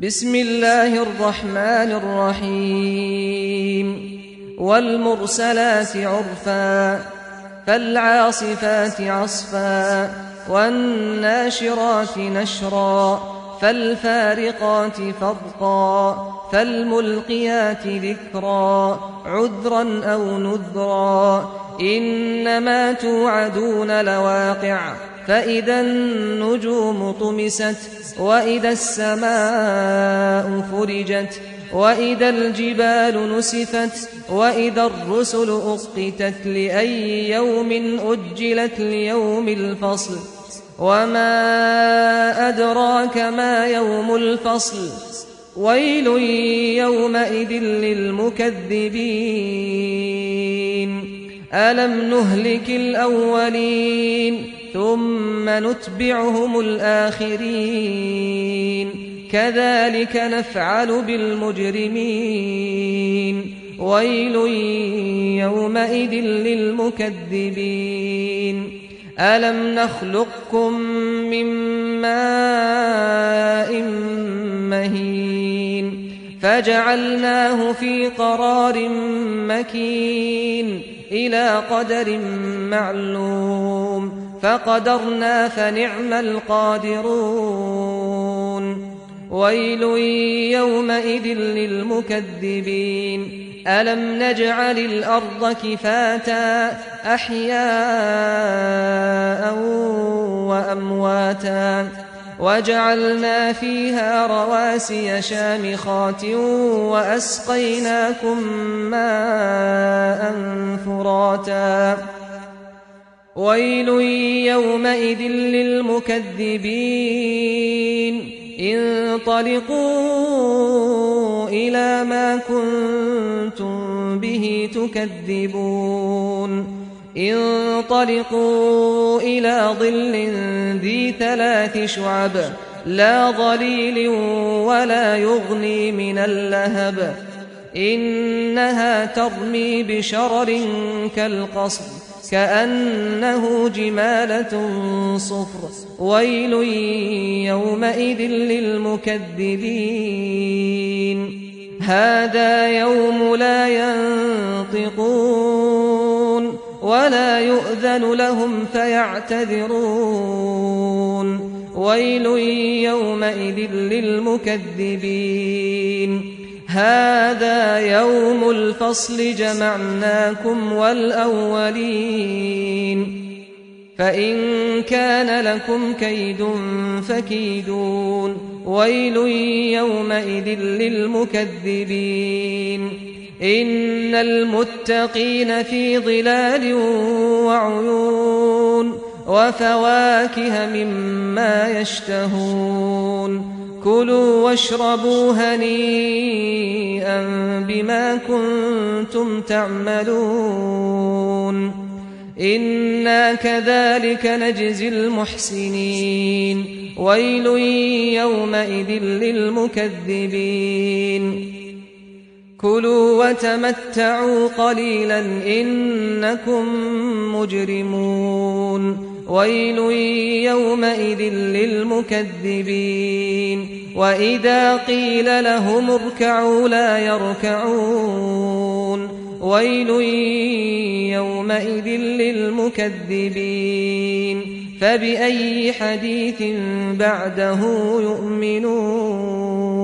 بسم الله الرحمن الرحيم والمرسلات عرفا فالعاصفات عصفا والناشرات نشرا فالفارقات فرقا فالملقيات ذكرا عذرا أو نذرا إنما توعدون لواقع فإذا النجوم طمست وإذا السماء فرجت وإذا الجبال نسفت وإذا الرسل أقتت لأي يوم أجلت ليوم الفصل وما أدراك ما يوم الفصل ويل يومئذ للمكذبين ألم نهلك الأولين ثم نتبعهم الآخرين كذلك نفعل بالمجرمين ويل يومئذ للمكذبين ألم نخلقكم من ماء مهين فجعلناه في قرار مكين إلى قدر معلوم فقدرنا فنعم القادرون ويل يومئذ للمكذبين ألم نجعل الأرض كفاتا أحياء وأمواتا وجعلنا فيها رواسي شامخات وأسقيناكم ماء فراتا ويل يومئذ للمكذبين انطلقوا إلى ما كنتم به تكذبون انطلقوا إلى ظل ذي 3 شعب لا ظليل ولا يغني من اللهب إنها ترمي بشرر كالقصر كأنه جمالة صفر ويل يومئذ للمكذبين هذا يوم لا ينطقون ولا يؤذن لهم فيعتذرون ويل يومئذ للمكذبين هذا يوم الفصل جمعناكم والأولين فإن كان لكم كيد فكيدون ويل يومئذ للمكذبين إن المتقين في ظلال وعيون وفواكه مما يشتهون كلوا واشربوا هنيئا بما كنتم تعملون إنا كذلك نجزي المحسنين ويل يومئذ للمكذبين كلوا وتمتعوا قليلا إنكم مجرمون ويل يومئذ للمكذبين وإذا قيل لهم اركعوا لا يركعون ويل يومئذ للمكذبين فبأي حديث بعده يؤمنون